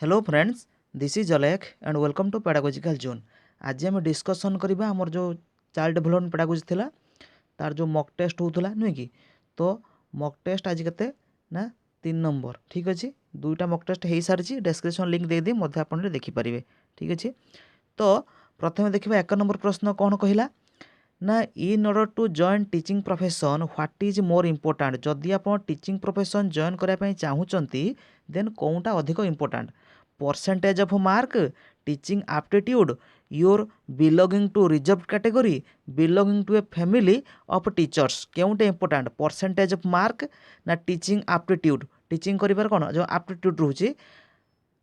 Hello friends, this is Alekh and welcome to pedagogical zone. आज आम discussion करवा आमर जो चाइल्ड डेभलपमेंट पेडागोजी थिला तार जो मॉक टेस्ट होता नुहे कि तो मॉक टेस्ट आज के ना 3 नंबर। ठीक अच्छे, दुईटा मॉक टेस्ट हो सारी डिस्क्रिप्शन लिंक दे दी मध्य आप देखिपारे। ठीक अच्छे, तो प्रथम देखा 1 नंबर प्रश्न कौन कहला ना in order to join teaching profession what is more important. जदि आप टीचिंग प्रोफेशन जॉइन करने चाहूँगी देन कौनटा अधिक important, percentage of mark, teaching aptitude, your belonging to reserve category, belonging to a family of teachers, केउटे important percentage of mark ना teaching aptitude. Teaching करिबार कौन जो एप्टीट्यूड रोचे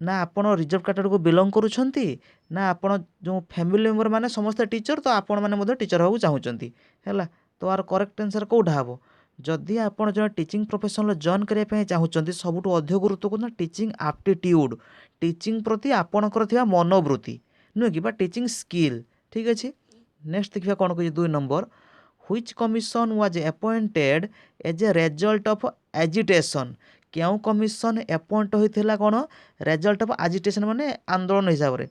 ना आपण रिजर्व कैटेगरी को बिलोंग करुछंती ना आपण जो फैमिली मेंबर माने समस्त टीचर तो आपण माने मधे टीचर होबु चाहूचंती हैला। तो आर करेक्ट आंसर कोठा हबो जदि आपण जो टीचिंग प्रोफेशन जॉइन करिया पे चाहूचंती सबुठु अधिक गुरुत्वपूर्ण टीचिंग एप्टीट्यूड, टीचिंग प्रति आपणकर थिबा मनोवृत्ति नुहे कि बा टीचिंग स्किल। ठीक अच्छे, नेक्स्ट देखिए कौन कह 2 number which commission was appointed as a result of agitation. क्यों कमिशन अपॉइंट होता कौन रिजल्ट ऑफ एजिटेशन माने आंदोलन हिसाब से,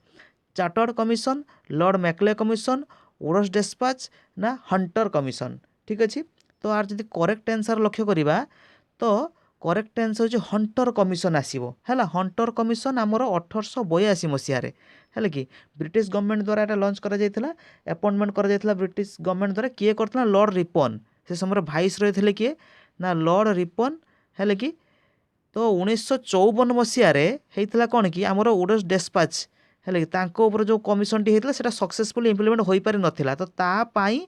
chartered commission, Lord Macaulay commission, ओरस डिस्पैच ना हंटर कमिशन। ठीक अच्छे, तो आर जब करेक्ट आंसर लक्ष्य करवा तो करेक्ट आंसर हो हंटर कमिशन आसो है। हंटर कमिशन आमर 1882 मसीह है कि ब्रिटिश गवर्नमेंट द्वारा यहाँ लंच कर अपॉइंटमेंट कर ब्रिटिश गवर्नमेंट द्वारा किए करता लॉर्ड रिपन से समय भाइस रही थे किए ना लॉर्ड रिपन है कि तो 1954 मसीह होता कौन कि आमर ओडस डेस्पाच है कि जो कमिशन टी होता है सक्सेसफुली इम्प्लीमेंट हो पारि नाला तो तापाई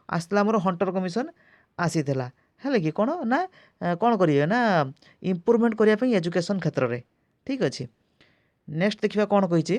आसला आमर हंटर कमिशन आसी है कि कौन ना कौन करेंगे ना इम्प्रूवमेंट करने एजुकेशन क्षेत्र में। ठीक अच्छे, नेक्स्ट देखिए कौन कही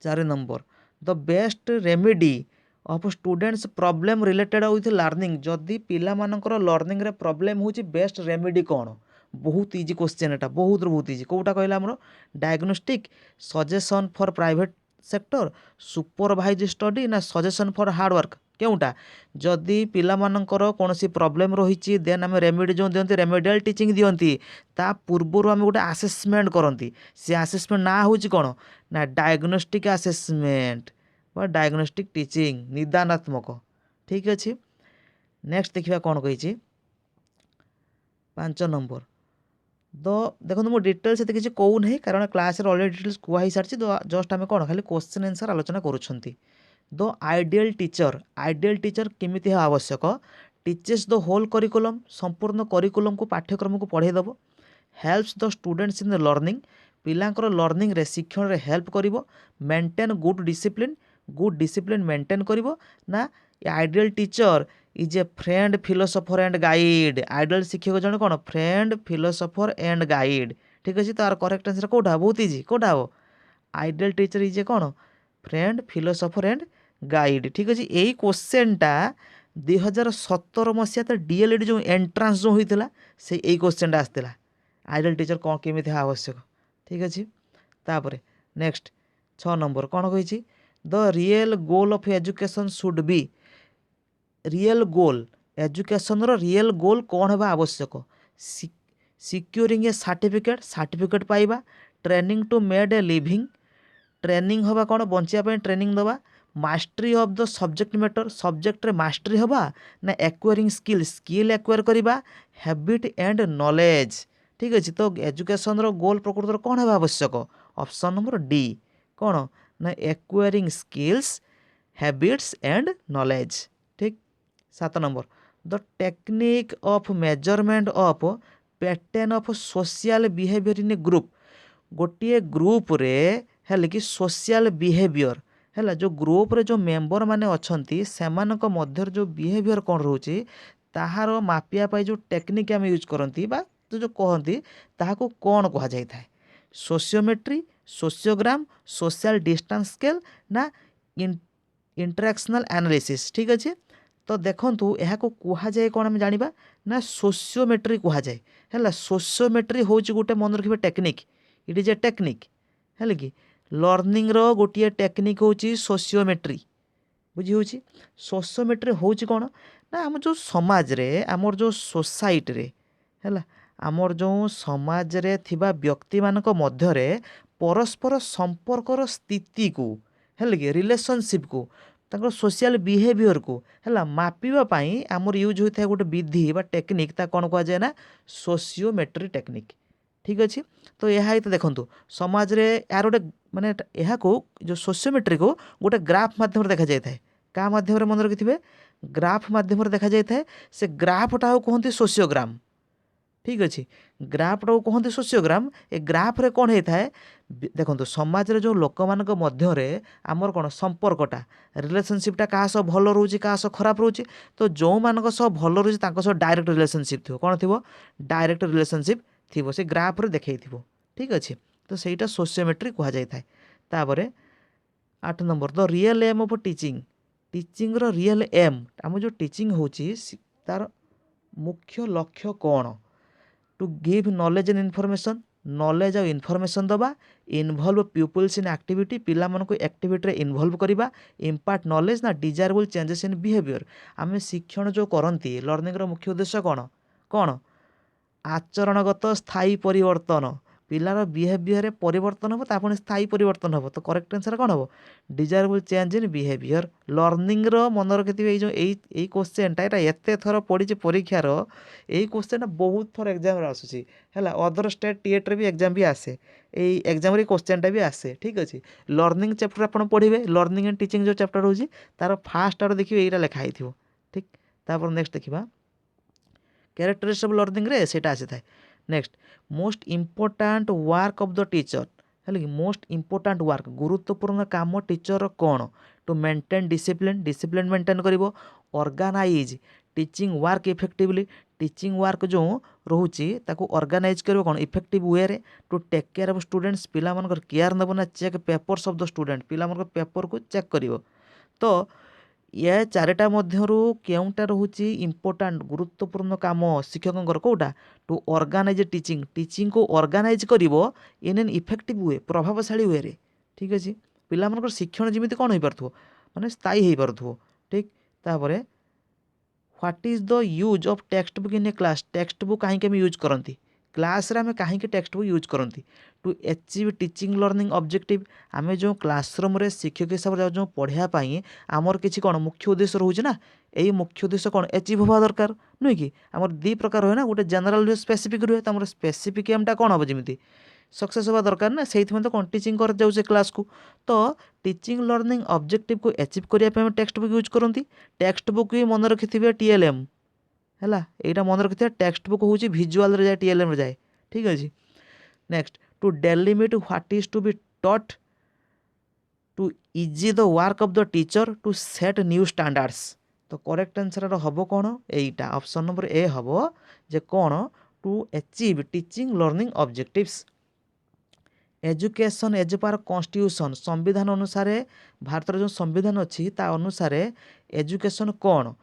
4 number the best remedy of students problem related with learning. जदि पिला मानकर लर्निंग रे प्रॉब्लम होची बेस्ट रेमेडी कौन, बहुत इजी क्वेश्चन एटा बहुत इजी कोटा कहला हमरो diagnostic, suggestion for private sector, supervise study ना सजेशन फॉर हार्डवर्क केउटा। जदि पिला मानकर कौन सी प्रॉब्लम रही देन आम रेमेडी जो दियंती रेमेडियल टीचिंग दियंती ता पूर्वर आम गोटे आसेसमेंट करती से आसेसमेंट ना हूँ कौन ना डायग्नोस्टिक आसेसमेंट बा डायग्नोस्टिक टीचिंग निदानात्मक। ठीक अच्छे, नेक्स्ट देखिए कौन कही 5 नंबर तो देखो मुझे डिटेल्स किसी कहूना कारण क्लास अलरेडी डिटेल्स कहुई सारी जस्ट आम कौन खाली क्वेश्चन आंसर आलोचना करुँच। द आइडियल टीचर केमिति हेबा आवश्यक, टीचेस द होल करिकुलम संपूर्ण करिकुलम को पाठ्यक्रम को पढ़ेदेव, helps the students in learning पिलांकर लर्निंग रे शिक्षण रे हेल्प करिवो, मेंटेन गुड डिसिप्लिन मेंटेन करिवो ना ideal teacher is a friend philosopher and guide. Ideal शिक्षक जन कौन फ्रेंड फिलोसोफर एंड गाइड। ठीक अच्छे, तो आर करेक्ट आंसर कोटा बहुत इजी कोटा हम आइडियल टीचर इज ए कौन फ्रेंड फिलोसोफर एंड गाइड। ठीक अच्छे, यही क्वेश्चनटा 2017 मसीहा तो डीएलएड जो एंट्रांस जो होता से यही क्वेश्चनटा आसला आइडियल टीचर कौन केमी आवश्यक। ठीक अच्छे, तापर नेक्स्ट 6 नंबर कौन कही the real goal of education should be. Real goal education real goal कौन है आवश्यक, सिक्योरिंग ए सर्टिफिकेट पाइबा, training to made a living training हवा कौन बचापी ट्रेनिंग दवा, mastery of the subject matter subject रे मास्टरी हवा ना एक्वायरिंग स्किल एक्वायर करवा, हैबिट एंड नॉलेज। ठीक अच्छे, तो एजुकेशन रो गोल प्रकृत कौन है आवश्यक ऑप्शन नंबर डी कौन ना acquiring skills habits and knowledge. ठीक, 7 number the technique of measurement of pattern of social behaviour in A group. गोटे ग्रुप रे है कि सोशल बिहेवियर है जो ग्रुप रे जो मेंबर माने अच्छी से मध्य जो बिहेवियर कौन रोचे ताहार मापिया पाई जो टेक्निक आम यूज करती बा जो कहती ताहाको कौन कह जाए था, सोशियोमेट्री, सोशियोग्राम, सोशल डिस्टेंस स्केल ना इंटरेक्शनल एनालिसिस। ठीक अच्छे, तो देखु यह कहुए कौन आम जाना ना सोशियोमेट्री कहुए है। सोशियोमेट्री हूँ गोटे मन रखिए technique, it is a technique है कि लर्निंग रो गोटे टेक्निक हूँ सोशियोमेट्री बुझी हूँ। सोशियोमेट्री हूँ कौन ना आम जो समाज रे आमर जो सोसाइटी रे है आमर जो समाज रे थिबा व्यक्ति मानक मध्यरे परस्पर संपर्कर स्थिति को है कि रिलेशनशिप को तांकर सोशल बिहेवियर को है मापिबा पाई आमर यूज होता है गोटे विधि बा टेक्निक ता कौन कह जाए ना सोशियोमेट्री टेक्निक। ठीक अच्छे तो यह तो देखो समाज रे यार गोटे माने यहाँ को जो सोशियोमेट्री को गोटे ग्राफ माध्यम देखा जाए क्या माध्यम मन रखिथे ग्राफ माध्यम देखा जाए से ग्राफटा कहते सोशियोग्राम। ठीक अच्छे ग्राफटा कहते सोशियोग्राम ए ग्राफ्रे कौन होता है देखो समाज रे जो लोक मान मध्य आमर कौन संपर्कटा रिलेशनशिपटा क्या सह भल रोचे क्या सह खराब रोचे तो जो मान सह भल रोचे डायरेक्ट रिलेशनशिप थी कौन थी डायरेक्ट रिलेशनशिप थी से ग्राफ्रे देखई थी। ठीक अच्छे तो सहीटा सोशियोमेट्री कह जाए। तापर 8 number the real aim of teaching teaching रो रियल एम आम जो टीचिंग होची तार मुख्य लक्ष्य कौन to give knowledge and information knowledge और इनफॉरमेशन दबा इनवॉल्व पीपल्स इन एक्टिविटी पिला मानक एक्टिविटी रे इनवॉल्व करबा इम्पार्ट नॉलेज ना डिजायरेबल चेंजेस इन बिहेवियर आम शिक्षण जो करती लर्निंग रो मुख्य उद्देश्य कौन कौन आचरणगत स्थायी परिवर्तन पिलार बिहेवियर परिवर्तन हम तापुणी स्थायी परिवर्तन हम तो करेक्ट आंसर कौन हम desirable change in behaviour learning रो मन रखिथे जो यही क्वेश्चनटा यहाँ एत थर पड़ी परीक्षार यही क्वेश्चन बहुत थर एग्जाम आसूसी है अदर स्टेट टीएट भी एग्जाम भी आसे यही एग्जाम क्वेश्चनटा भी आसे। ठीक अच्छे लर्निंग चैप्टर आप पढ़े लर्निंग एंड टीचिंग जो चैप्टर होची तार फास्ट आड़ देखिए यहाँ लिखाई थी। ठीक तापर नेक्स्ट देखा कैरेक्टरिस्टिक्स ऑफ लर्निंग रे सेटा आसी थाए। Next most important work of the teacher है कि मोस्ट इम्पोर्टाट वर्क गुरुत्वपूर्ण काम टीचर कौन to maintain discipline discipline maintain करिवो organise teaching work effectively teaching work जो रोचे ताको ऑर्गेनाइज करिवो कौन इफेक्टिव वे रे to take care of students पिला मानकर केयर नबो ना check papers of the student पिला मानकर पेपर को चेक करिवो तो ये चारिटा मध्यरु केउंटा रोचे इम्पोर्टाट गुरुत्वपूर्ण काम शिक्षक कौटा टू ऑर्गेनाइज टीचिंग टीचिंग को ऑर्गेनाइज करिवो इन एन इफेक्टिव वे प्रभावशाली वे रे। ठीक अच्छे पिला मानकर शिक्षण जमी कौन हो पार्थो माने स्थायी हो पार्थो। ठीक तापर what is the use of textbook in a class textbook कहीं यूज करती क्लास रे आमे कहीं टेक्स्ट बुक यूज करती to achieve teaching learning objective आमे जो क्लासरूम रे शिक्षक हिसाब से जो पढ़ाई आमर किसी कौन मुख्य उद्देश्य रोचे ना यही मुख्य उद्देश्य कौन अचीव हवा दरकार नुहे कि आमर दी प्रकार हुए ना गोटे जनरल रुहे स्पेसिफिक रुहे तो स्पेसिफिक एमटा कौन हम जमी सक्सेस हवा दरकार ना से तो कौन टीचिंग कर जाऊे क्लास को तो टीचिंग लर्निंग ऑब्जेक्टिव को अचीव करने टेक्स्ट बुक यूज करती टेक्स्ट बुक भी मन रखिथे टीएलएम है यहाँ मन रखिए टेक्स्ट बुक हूँ भिजुआल जाए टीएलएम जाए। ठीक अच्छे next to delimit what is to be taught to easy the work of the teacher to set new standards तो करेक्ट आंसर हम कौन यहीटा ऑप्शन नंबर ए हम जे कौन to achieve teaching learning objectives education as per constitution संविधान अनुसार भारत जो संविधान अच्छी ता अनुसार एजुकेशन कौन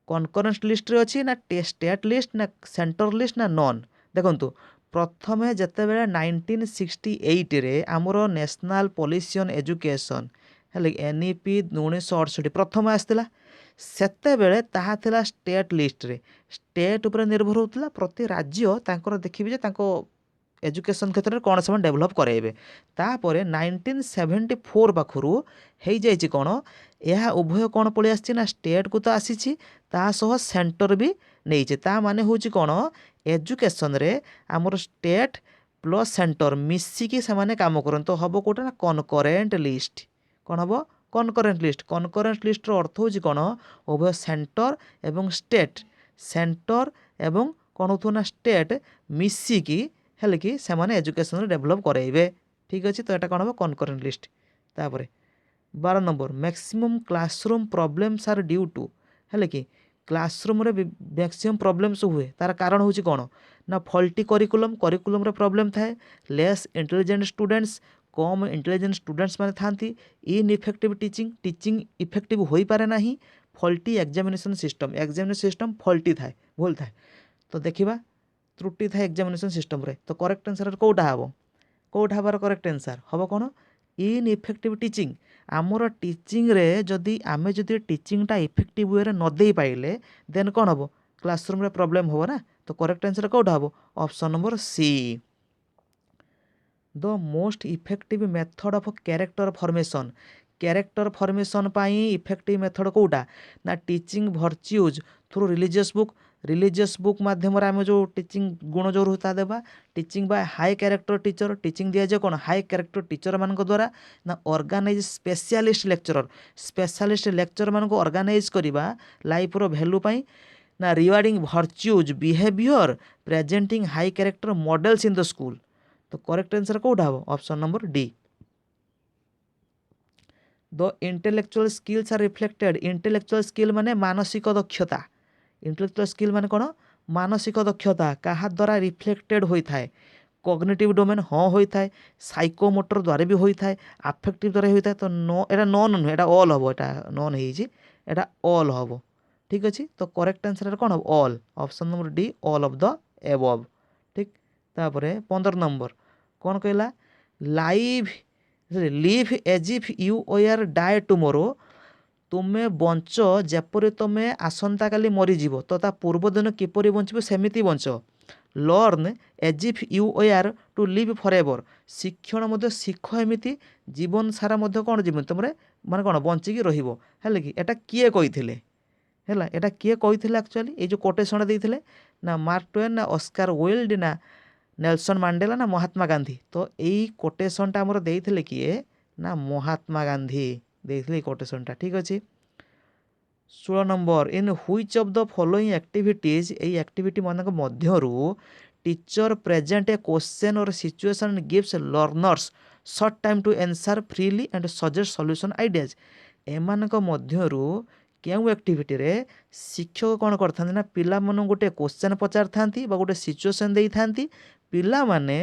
कनकरेन्स लिस्ट रे अच्छी ना स्टेट लिस्ट ना सेंटर लिस्ट ना नॉन देखंतु प्रथमे जेतेबेले 1968 रे आमर नेशनल पॉलिसी ऑन एजुकेशन है एनईपी 1968 प्रथम आसला सेतेबेले ताहा थिला स्टेट लिस्ट रे स्टेट उपर निर्भर होता प्रति राज्य तांकर देखिबे जे तांको एजुकेशन क्षेत्र में कौन से डेभलप कराइबे तापर 1974 पाखु हो जाइए कौन यह उभय कौन पलि आसी ना स्टेट को तो आसी सह सेंटर भी नहीं ता माने हूँ कौन एजुकेशन रे आमर स्टेट प्लस सेंटर मिसिकी से माने काम करन तो हम कौटा ना कनकरेन्ट लिस्ट कौन हम कनकरेन्ट लिस्ट अर्थ हूँ कौन उभय सेंटर एवं स्टेट सेंटर एवं कौन हो ना स्टेट मिसिकी है कि से एजुकेशन डेभलप कराइबे। ठीक अच्छे तो यहाँ कौन हम कनकरेन्ट लिस्ट। तापर 12 number maximum classroom problems are due to है कि क्लासरूम रे मैक्सिमम प्रॉब्लम्स हुए तार कारण हूँ कौन ना फल्टी करिकुलम रे प्रॉब्लम थाए लेस इंटेलिजेंट स्टूडेंट्स कम इंटेलिजेंट स्टूडेंट्स माने थांती इनइफेक्टिव टीचिंग इफेक्टिव हो पारे ना फल्टी एग्जामिनेशन सिस्टम फल्टी थाए भूल थाए तो देखा त्रुटि था एग्जामिनेशन सिस्टम रे तो करेक्ट आंसर कौटा हम कौटा हबार करेक्ट आंसर हम कौन इनइफेक्टिव टीचिंग आमर टीचिंग रे जदि आमे जदि टीचिंगटा इफेक्टिव वे रे न दे पाइले देन कौन हम क्लासरूम रे प्रॉब्लम हो ना तो करेक्ट आंसर कौटा हम option number C. The most effective method of character formation पाई इफेक्टिव मेथड कौटा ना teaching virtues through religious book माध्यम आम जो टीचिंग गुण जो रोता देवा teaching by high character teacher teaching दिया जाए कौन हाई कैरेक्टर टीचर मान द्वारा ना ऑर्गेनाइज स्पेशलिस्ट लेक्चर मान ऑर्गेनाइज करवा लाइफ रो वैल्यू पाई ना rewarding virtues behaviour presenting high character models in the school. तो करेक्ट आंसर कौटा हम option number D. The intellectual skills are reflected intellectual skill माने मानसिक दक्षता इंटेलेक्चुअल स्किल माने कौन मानसिक दक्षता क्या द्वारा रिफ्लेक्टेड होता है कॉग्निटिव डोमेन हाँ होता है साइकोमोटर द्वारा भी होता है अफेक्टिव द्वारा होता है तो नो एटा नॉन नुहे एटा ऑल हम एटा नॉन होटा ऑल हम ठीक अच्छे। तो करेक्ट आंसर कौन हम all option number D all of the above ठीक। तापर 15 नंबर कौन कहला live as if you were die tomorrow तुमे बंच जेपरी तुमे आसंता काली मरीज तो ता पूर्व दिन किपरि बंचब सेमिति बंच learn as if you were to live forever शिक्षण मध्य शिख एमती जीवन सारा मध्य कौन जीवन तुम माने कौन बंचिकी रहिबो हेले कि एटा किए कहिथिले हैला एटा किए कहिथिले एक्चुअली ये जो कोटेशन देइथिले ना मार्क ट्वेन ना ऑस्कार वाइल्ड ना नेल्सन मांडेला ना महात्मा गांधी तो यही कोटेशनटा आमर देइथिले किए ना महात्मा गांधी देइथिले कोटेशनटा ठीक अच्छे। 16 number in which of the following activities यही एक्टिविटी मान मध्यरु teacher present a question or situation gives learners short time to answer freely and suggest solution ideas एमानक मध्यरु केउ एक्टिविटी रे शिक्षक कौन करथांती ना पिला मन गोटे क्वेश्चन पचार थांती बा गोटे सिचुएशन देई थांती पिला माने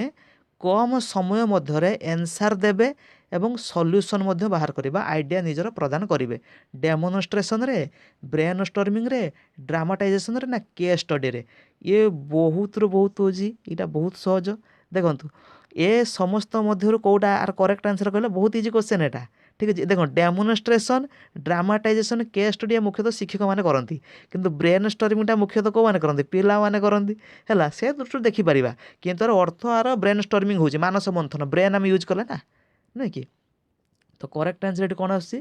कम समय मध्य एनसार देबे एवं सॉल्यूशन मध्य बाहर करबा आइडिया निजर प्रदान करेंगे डेमोन्स्ट्रेशन रे ब्रेन स्टॉर्मिंग रे ड्रामाटाइजेशन रे ना केस स्टडी रे ये बहुत रु बहुत होजी इटा बहुत सहज देखंतु ए समस्त मध्यरु कोटा आर करेक्ट आंसर कहले बहुत इजी क्वेश्चन एटा ठीक है देखो डेमोन्स्ट्रेशन ड्रामाटाइजेशन केस स्टडी मुख्यतः शिक्षक मैंने करती किंतु ब्रेन स्टॉर्मिंगटा मुख्यतः कौ मैंने करती पिला माने करती है से दृष्टि देखिपर किंतु तार अर्थ आर ब्रेन स्टॉर्मिंग होची मानस मंथन ब्रेन आम यूज कले ना नहीं कि तो करेक्ट आंसर ये कौन आस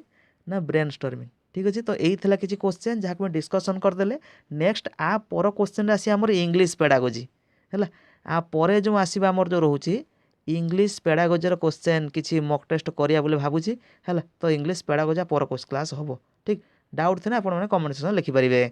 ना ब्रेन स्टॉर्मिंग ठीक अच्छे। तो यही था किसी क्वेश्चन जहाँ डिस्कसन करदे नेक्स्ट आ पर क्वेश्चन आसी आमर इंग्लिश पेडागोजी है आ पर जो आसवा आमर जो रोचे इंग्लिश पेडागोजर क्वेश्चन किसी मक टेस्ट करिया बोले भावुची है तो इंग्लिश पेडागोजा पर क्लास हम ठीक डाउट थे आप कमेंट सेक्शन लिखिपारे।